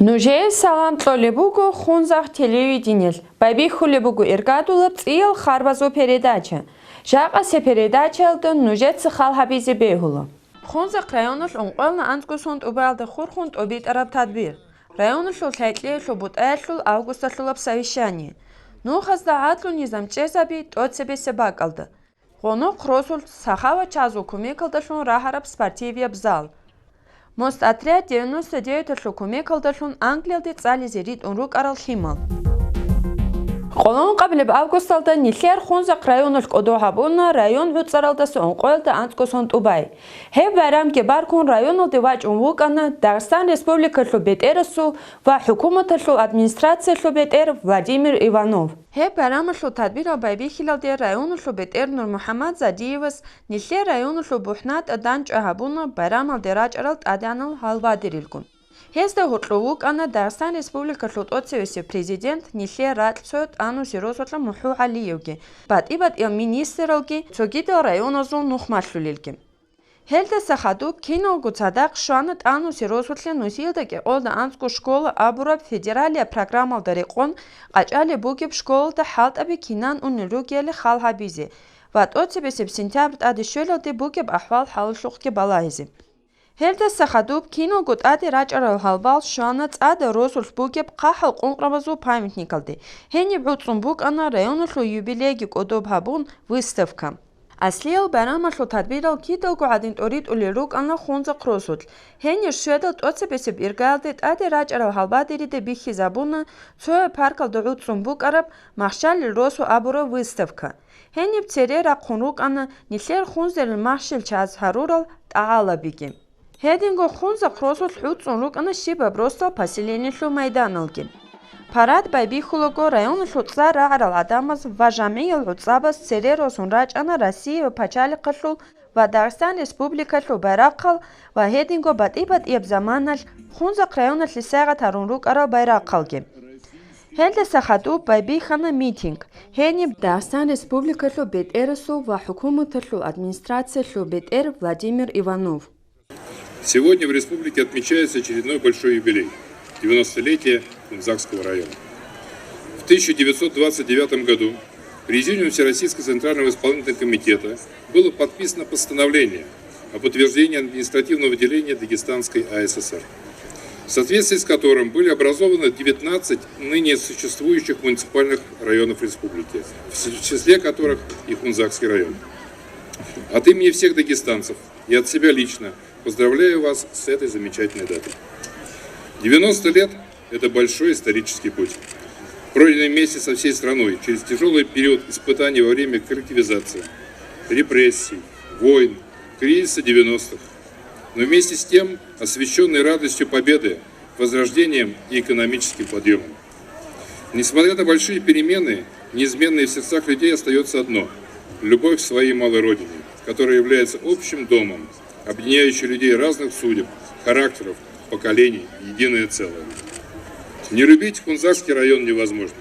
Нужей салантлолебугу хунзах телевидениел, байбихулебугу иргадулып цил харбазу передача. Жагасе передачалдын нужет сахал хабизе бехулу. Хунзах районул онqolna антгусунд убалда хурхунд обид араб тадбир. Районул лайтле лубут айлул августаллулап совещание. Нухазда атлу низамчесаби тоцебе себакалды. Хону кросул сахава чазу кумекалдашун рахараб спортивия бзал. Мост отряд 99 кумекалдашун Англиялды цали зерит унрук арал химал. Холон قبل بأوغوستالда нилер хунзак районул кодохабуна район хуцаралдасы онqolda антгусунд убай. Хе байрам ке баркун районул девач унвукана Дагестан Республикаллу бетерасу ва хукуматаллу администрацияллу бетер Владимир Иванов. Хе байрамаллу тадбира байбихилалде районуллу бетер Нур Мухаммад Задиевас нилер районуллу бухнат аданч ахабуна байрамал дерач аралт аданал халвадирилгун. Хезда хутлувук ана Дагестан Республикаллу отсевесе президент нилер ратлцот ану сиросотла Муху Алиевге. Бат министрлги цогида районозун нухмаллулилге. Хелда сахаду кинолгу цадак шуанат ану сиросотла нусилдаге олда анску школа абураб федералия программал дарикон qachale бугеб школда халт аби кинан унругеле халхабизе. Бат отсевесе сентябрь ади шөлоде бугеб ахвал халшухке балаизе. Хелда сахадуб кинолгут ади рачарал халбал шуанат ада росул бугеб қахал қонқрабазу памятникалды. Хени бутсун бук ана районуллу юбилейги кодобхабун выставка. Аслиел байрамаллу тадбирал кидалгу адин орид улирук ана хунза кросул. Хени шуэдалт отсепесеп иргалдит ади рачарал халбадириде бихи забуна цоя паркал дутсун бук араб махшали росу абура выставка. Хени бцерера қунрук ана нилер хунзер махшил чаз харурал таала биги. Хединго хунза кросул хутсунрук ана шиба просто поселенияллу майданалги. Парад байбихулого району шутзара арал адамаз важамеял хуцабас цереро сунрач ана Россия пачали кашлул ва Дагестан Республикаллу байраққал ва хединго бат ебзаманал хунза районал лисайга тарунрук арал байраққалги. Хелда сахаду байбихана митинг. Хени Дагестан Республикаллу бетерасу ва хукуматаллу администрацияллу бетер Владимир Иванов. Сегодня в республике отмечается очередной большой юбилей – 90-летие Хунзакского района. В 1929 году в Президиуме Всероссийского Центрального исполнительного комитета было подписано постановление об утверждении административного деления Дагестанской АССР, в соответствии с которым были образованы 19 ныне существующих муниципальных районов республики, в числе которых и Хунзакский район. От имени всех дагестанцев и от себя лично поздравляю вас с этой замечательной датой. 90 лет – это большой исторический путь, пройденный вместе со всей страной через тяжелый период испытаний во время коллективизации, репрессий, войн, кризиса 90-х, но вместе с тем освященный радостью победы, возрождением и экономическим подъемом. Несмотря на большие перемены, неизменной в сердцах людей остается одно – любовь к своей малой родине, которая является общим домом, объединяющий людей разных судеб, характеров, поколений, единое целое. Не любить Хунзакский район невозможно.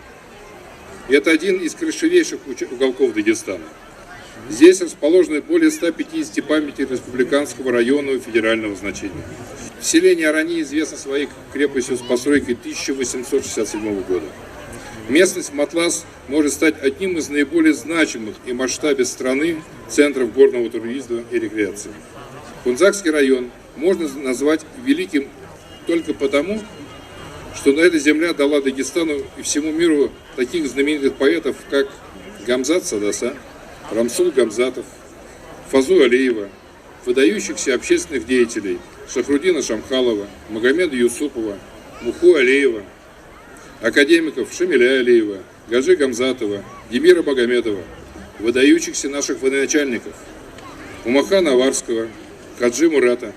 Это один из красивейших уголков Дагестана. Здесь расположены более 150 памятников республиканского районного и федерального значения. Селение Арани известно своей крепостью с постройки 1867 года. Местность Матлас может стать одним из наиболее значимых и в масштабе страны центров горного туризма и рекреации. Хунзакский район можно назвать великим только потому, что на этой земле дала Дагестану и всему миру таких знаменитых поэтов, как Гамзат Садаса, Рамсул Гамзатов, Фазу Алиева, выдающихся общественных деятелей Шахрудина Шамхалова, Магомеда Юсупова, Муху Алиева, академиков Шамиля Алиева, Гаджи Гамзатова, Демира Магомедова, выдающихся наших военачальников Умахана Аварского, Хаджи Мурата,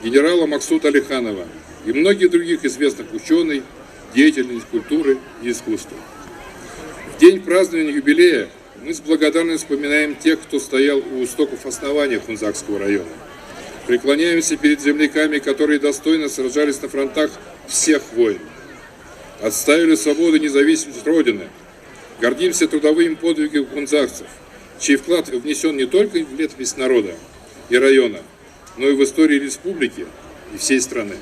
генерала Максута Алиханова и многих других известных ученых, деятелей культуры и искусства. В день празднования юбилея мы с благодарностью вспоминаем тех, кто стоял у истоков основания Хунзакского района. Преклоняемся перед земляками, которые достойно сражались на фронтах всех войн, отстаивали свободу и независимость Родины. Гордимся трудовыми подвигами хунзакцев, чей вклад внесен не только в летопись народа и района, но и в истории республики и всей страны.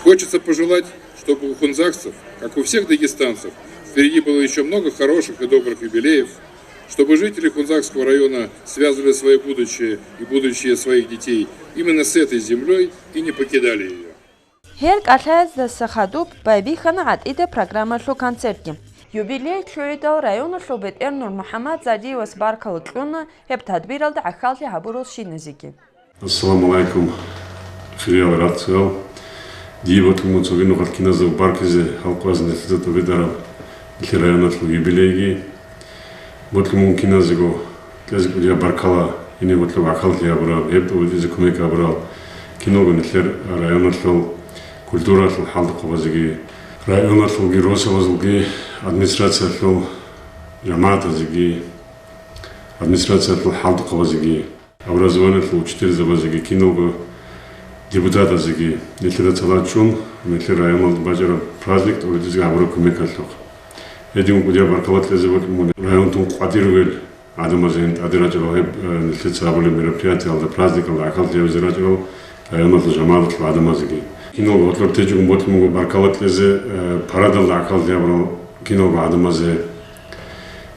Хочется пожелать, чтобы у хунзакцев, как у всех дагестанцев, впереди было еще много хороших и добрых юбилеев, чтобы жители Хунзакского района связывали свое будущее и будущее своих детей именно с этой землей и не покидали ее. Херк Алхазда Сахадуб Байбихана от иде программа шо концертки. Юбилей Чуидал района Шубет Эрнур Мухаммад Задиевас Баркал Тлюна Хеп Тадбиралда Ахалти Хабурул Шиназики. Ассаламу алейкум. Хириал Рацел. Диевот Муцовину Хаткиназов Баркизе Халквазне Сизато Видарал района Тлю юбилейги. Вот Киназиго Казику Дия Баркала и не вот Ахалти Абрал, Хеп Удизикумека Абрал. Киного Нетлер района Тлю культура Тлю Халдуковазиги. Района Тлю Гиросовазги администрация Тлю Жаматазиги. Администрация Тлю Халдуковазиги. Образование Тлю учитель Завазиги. Киного депутата зиги нетлера цалачун нетлера районал бажара праздник урдизга аброкумека тлох эдин гудя баркалат лезевот мун районтун qadирвел адамазен адираჭრალ нетлера цаболе мероприятия алда праздник алда акал тевзираჭრალ районал жамалат адамазиги кино готлор теჯუგ მოთმუგ баркалат лезе парадал акал теврал кино адамазе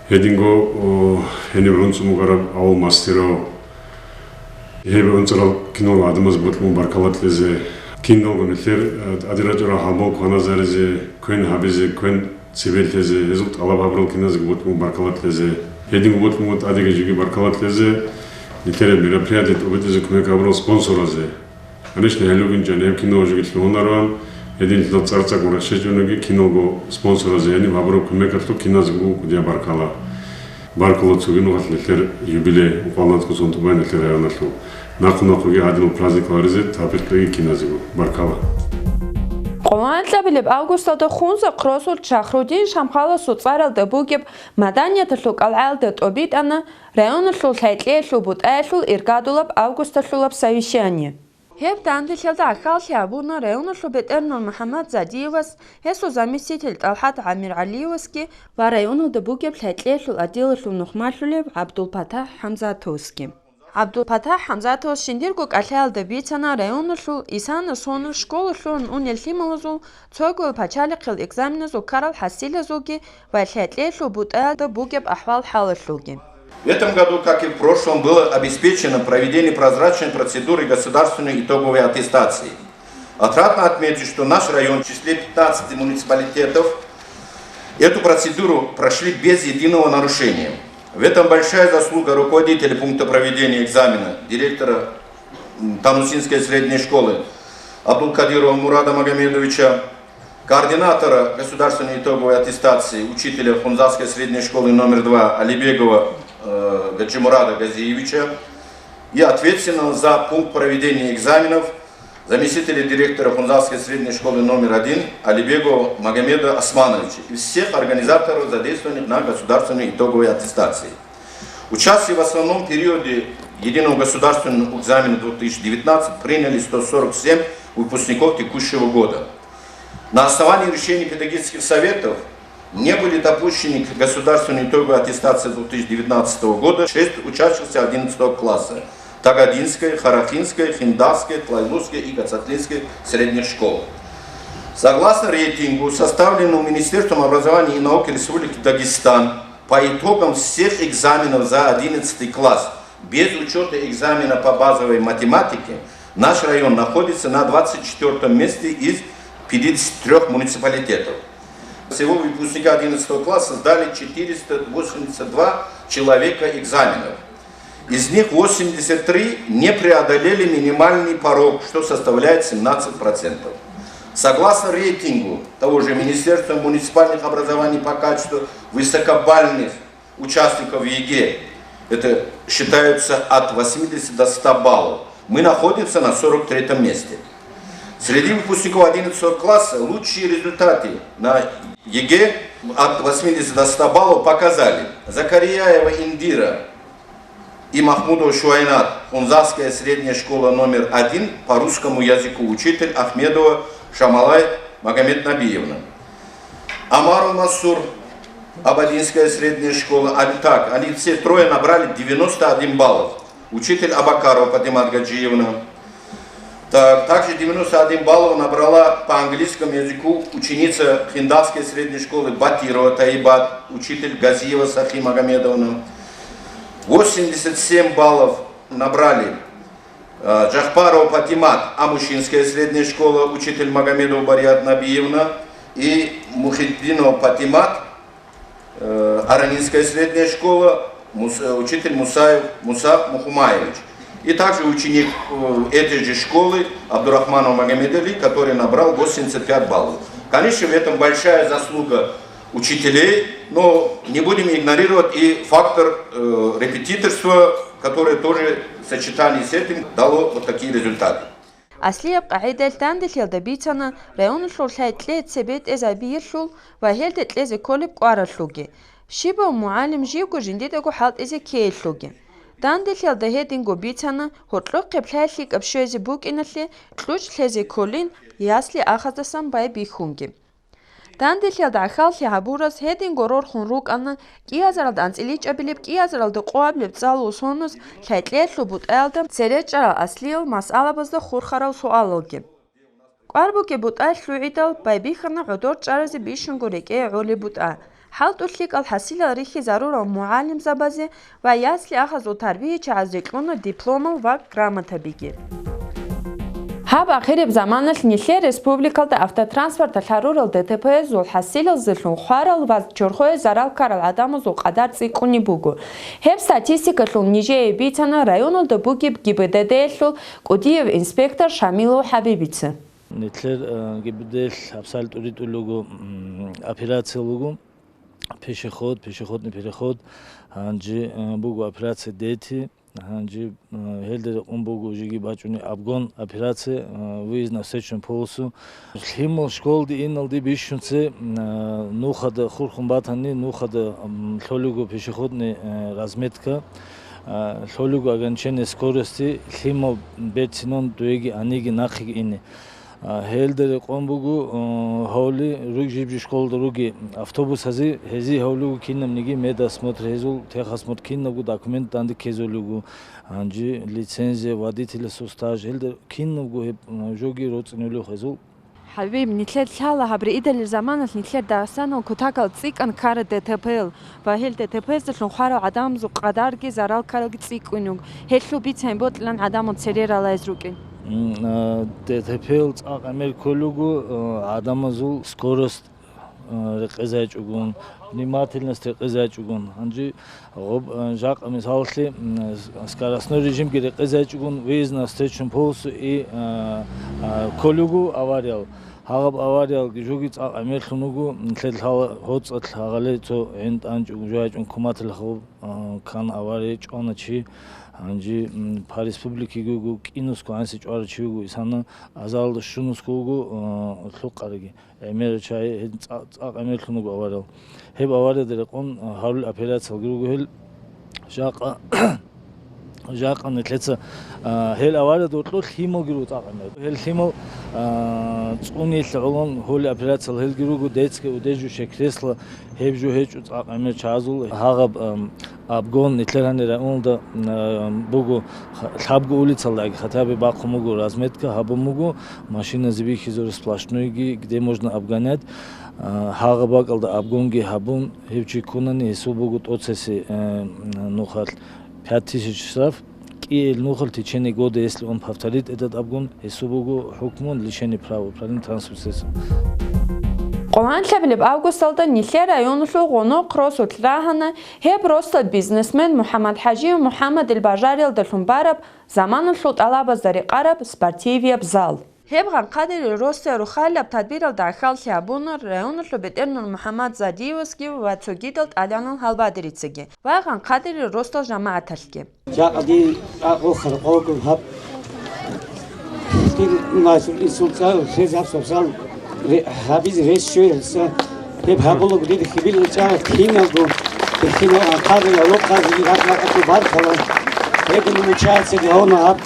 эдинго ენевронцумугара аул мастеро Ебе онцарал кино адамаз ботму баркалат лезе кино гонелер адираჭრა ჰამბოლ ქონაზარეზე ქენ ჰაბეზე ქენ ციბელთეზე ეზოთ ალაბაბრულ киноზე ботму баркалат лезе ედინგ ботმუ ადიგე ჯიგი баркалат лезе ნიტერე мероприятие тобეთეზე ქმე გაბრულ სპონსორაზე ანიშნე ჰელოგინ ჯანებ кино ჯიგი ლონარვან ედინგ თო წარწაკურა შეჯუნოგი киного სპონსორაზე ენი ვაბრო ქმე კარტო киноზე გუდია баркала Баркалот цугину хатлер юбилей уполномоченного сонтубайна районалу. Нахунахуги адил праздник ларизе тапиртеги киназигу. Баркала. Qonatlabilib avgustda Xunza Qrosul Chahrudin Shamxala Sutsarel da Bugib Madaniyatlu qal'alda Tobit ana rayonlu saytlelu bud'alu irgadulab avgustalulab savishanie. Хеп тандилда ахалхи абуна района Шубет Эрнур Мухаммад Задиевас, хесу заместитель Талхат Амир Алиевски, ва району Дабугеб Лайтлешу Адилшу Нухмашлулев Абдулпатах Хамзатовски. Абдулпатах Хамзатовс Шиндиргук Ахал Дабитана району Шу Исана Сону школу Шун Унельхималзу, Цойгу Пачаликил экзаменазу Карал Хасилазуги, ва Лайтлешу Буд'a Дабугеб Ахвал Халашлуги. В этом году, как и в прошлом, было обеспечено проведение прозрачной процедуры государственной итоговой аттестации. Отрадно отметить, что наш район в числе 15 муниципалитетов эту процедуру прошли без единого нарушения. В этом большая заслуга руководителя пункта проведения экзамена, директора Танусинской средней школы Абдулкадирова Мурада Магомедовича, координатора государственной итоговой аттестации, учителя Хунзакской средней школы номер 2 Алибегова Гаджимурада Газиевича и ответственного за пункт проведения экзаменов заместителя директора Хунзакской средней школы номер 1 Алибегова Магомеда Османовича и всех организаторов, задействованных на государственной итоговой аттестации. Участие в основном периоде единого государственного экзамена 2019 приняли 147 выпускников текущего года. На основании решений педагогических советов не были допущены к государственной итоговой аттестации 2019 года 6 учащихся 11 класса Тагадинской, Харахинской, Хиндавской, Тлайлузской и Гацатлинской средних школ. Согласно рейтингу, составленному Министерством образования и науки Республики Дагестан, по итогам всех экзаменов за 11 класс, без учета экзамена по базовой математике, наш район находится на 24 месте из 53 муниципалитетов. Всего выпускники 11 класса сдали 482 человека экзаменов. Из них 83 не преодолели минимальный порог, что составляет 17%. Согласно рейтингу того же Министерства муниципальных образований по качеству высокобальных участников ЕГЭ, это считается от 80 до 100 баллов, мы находимся на 43 месте. Среди выпускников 11 класса лучшие результаты на ЕГЭ от 80 до 100 баллов показали Закарияева Индира и Махмудов Шуайнат, Хунзакская средняя школа номер 1 по русскому языку, учитель Ахмедова Шамалай Магомед Набиевна. Амару Масур, Абадинская средняя школа, они все трое набрали 91 баллов. Учитель Абакарова Патимат Гаджиевна. Также 91 балл набрала по английскому языку ученица Хиндатской средней школы Батирова Таибат, учитель Газиева София Магомедовна. 87 баллов набрали Джахпарова Патимат, Амушинская средняя школа, учитель Магомедова Бариат Набиевна, и Мухиддинова Патимат, Аранинская средняя школа, учитель Мусаев Муса Мухумаевич. И также ученик этой же школы Абдурахманов Магомедали, который набрал 85 баллов. Конечно, в этом большая заслуга учителей, но не будем игнорировать и фактор репетиторства, которое тоже в сочетании с этим дало вот такие результаты. Аслиаб қаиделтан дилхилда битана район шулхайтлет себет эзабирлул вахелдет лезе колиб қуараллуги. Шиба муалим живго жиндидаго халт эзе кейллуги. Дан дилхилда хединго битана хотлуq қиблайлик абшуэзе бук иналли тлуч лезе колин ясли ахадасан бай бихунги. Дан дилхилда ахалли хабурас хединго рор хунрук анна киазаралд анцилич абилиб киазаралда қуаблиб цалу сонус лайтлетлу бут элдам церечара аслил масалабазда хурхарал суалылги. Қуарбуке бут айлу идал бай бихана ғудор чарази бишунго реке ғули бут а. حالت أطلق الحصيلة ريخي ضرورة معلم زبازي وياسلي أخذ تربية عزيزلون دبلوم وغرامة بيجي. هاب آخر بزمان النيلي ريسبوبليكال автотранспорт الحرور الدتبز والحصيلة زلون خوارل وجرخوي زرال كارل عدامز وقدر تسيقوني بوغو. هب ستاتيستيكا لون نيجي بيتانا رايون الدبوغي بجيبداديل قديف إنسبكتر شاميلو حبيبيتس. نتلر جيبديل أبسالت أريد ألوغو أبيراتسي لوغو. пешеходный переход, анжи бугу операция дети, анжи хелдер бугу жиги бачуни абгон операция выезд на встречную полосу. Химл школды инналды бишунце нухада хурхумбатани нухада лолугу пешеходный разметка. Лолугу ограничение скорости химл бетсинон дуеги аниги нахиг ини. Хелдер қомбугу хаули руг жибжи школда руги автобус хази хези хаулугу киннам ниги медосмотр хезул техосмотр киннагу документ данди кезулугу анжи лицензия водителя сустаж хелдер киннагу жоги роцнулу хезул حبيب نتلاد حالا حبر إيدا لزمان نتلاد داستان وكتاكال تسيك أن كار دتبل وهل دتبل زلون خارو عدام زو قدار جي زرال كارو تسيك ونوغ هلو بيتين بوت لان عدام تسرير على يزروكين دتبل أمريكولوغو عدام زو سكورست رقزاج وجون نماتلنس رقزاج وجون هنجي غب جاك مثالي سكارسنو ريجيم كي رقزاج وجون ويزنا ستيشن بوس إي كولوغو أواريال هاغب أواريال جوجيت أمريكانوغو نتلد هوتس أتلاغالي تو عند أنج وجاج ونكمات الخوب كان أواريج أنا شيء هنجي باريس بوبليكي جوجو كينوس كوانسي جوار شيوجو إسانا أزال شونوس كوجو خلق أرجع أمريكاي أمريكانوغو أواريال هب أواريال درقون هارل أبيرات سالجوجو هل جاق نتلتس هل أواريال دوتلو خيمو جرو تاعمل هل خيمو توني العلون هول أبيرات سال هل جروجو ديتسك وديجو شكريسلا هب جو هيج تاعمل شازول هاغب أبغون نتلران رأون دا بوجو خابجو أولي تصلّاق خطابي باقو مغو رازمتك هابو مغو ماشينا زبي خيزور سبلاشنويجي где можно обгонять هاغباق алда أبغونجي هابون هبчи кунани хесу богу тоцеси нухал 5000 штраф и нухал в течение года если он повторит этот обгон хесу богу хукмун лишение права управления транспортным средством. قوان شبلب أوغوستالدا نيلي رايونلو غونو قروسو تلاهانا هيب روستال بيزنسمن محمد حاجي ومحمد الباجاريل دلهم بارب زمان الحوط ألابز داري قارب سبارتيفيا بزال هيب غان قادر روستال روخالب تدبير الداخل شابونر رايونلو بدرنو محمد زاديوسكي واتسوغيدل أليانو هالبادريتسكي وغان قادر روستال جماعة تلكي جاء دي أخر قوكم هب دي ناسل إنسولتا وخيزاب سوسال هابيز ريشويلس هب هابولو بدي خبيل جاء كينغو كينغو قادر لو قادر يراك باركلا هب المشاهد دي هنا هب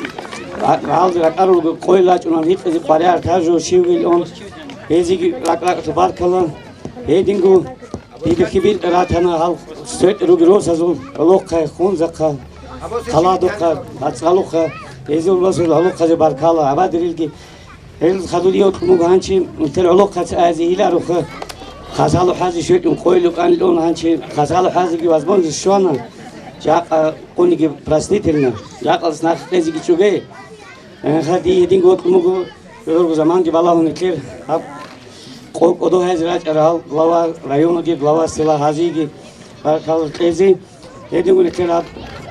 عاوز أقرب قويلات ونهيك في قرية تاجو شيويل أون هذي لك باركلا هيدينغو هيد خبيل راتنا هال ستيت روجروس أزول لوكا خونزكا خلادوكا أتصالوكا Ezul Rasul Alokhaze Barkala Abadirilgi El Khaduliyot Muganchi Tel Alokhaze Azila Ruha Khazalo Hazi Shutun Koiluk Anlon Hanchi Khazalo Hazi Givazbon Shona Jak Unigi Prasnitilna Jak als nach Rezigi Chuge Hadi Dingot Mugu Zaman Givalahun Kir Odo Hazrat Aral Lava Rayonogi Lava Sila Hazigi Barkal Kezi Edingun Kirab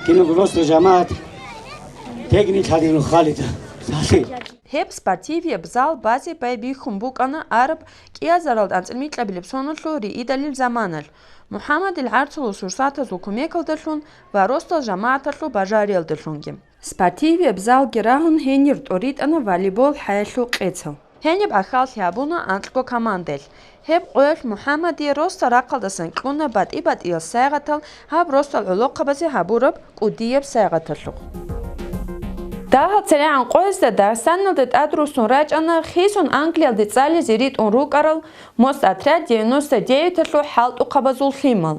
Kino Grosso Jamaat Teknik Hadin Khalid Hep sportivi bzal bazi baybi khumbuk ana arab kiazarald antsmitlabilib sonullu idalil zamanal Muhammad al-Arsul sursata zukumekaldalun va rostal jamaatallu bajarildalungi Sportivi bzal girahun henir torit ana volleyball hayallu qetsal Henib axal yabuna antlko komandel Hep qoyal Muhammadi rosta raqaldasan quna bat il saygatal hab rostal uloqabazi haburab qudiyab saygatallu Dahat an qoyzda Dagstanildet adrusun rajana xison Angliyaldi tsali zirit un ruqaral most atrad 99-тлу haltu qabazul himal.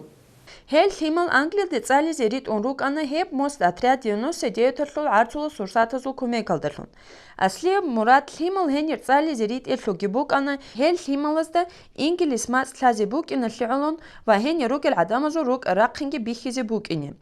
Hel himal Angliyaldi tsali zirit un ruqana hep most atrad 99-тлу artsulu sursatazul kumekaldalun. Asli Murat himal henir tsali zirit illu gibukana hel himalazda İngiliz mas tlazibuk inalliulun va henir ruqil adamazu ruq raqingi bihizibuk ini.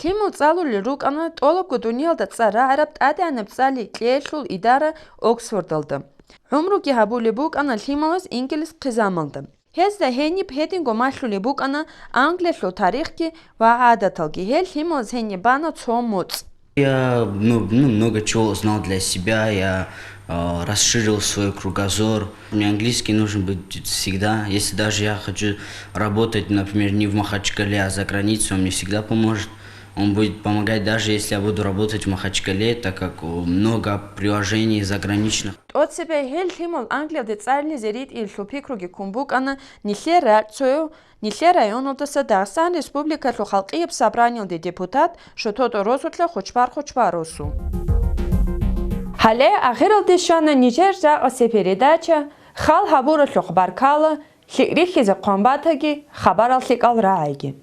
Химу цалули рук ана толоку дуньялда цара араб адянып цали клешлул идара Оксфордалды. Умруки хабули бук ана хималас инглиз қизамалды. Хезда хенип хединго машлули бук ана англишлу тарихки ва адаталги. Хел хималас хени бана цомуц. Я много чего узнал для себя, я расширил свой кругозор. Мне английский нужен быть всегда. Если даже я хочу работать, например, не в Махачкале, а за границей, он мне всегда поможет. Он будет помогать даже если я буду работать в Махачкале, так как много приложений заграничных. От себя хел химал Англия децарли зерит ил шупикруги кумбук ана нихле рацою, нихле районудаса Дагстан Республика халқиеб собранил де депутат, что тото розутля хочпар росу. Хале ахирал дешана Нижер за передача хал хабура лохбаркала хирихи за комбатаги хабарал ликал райги.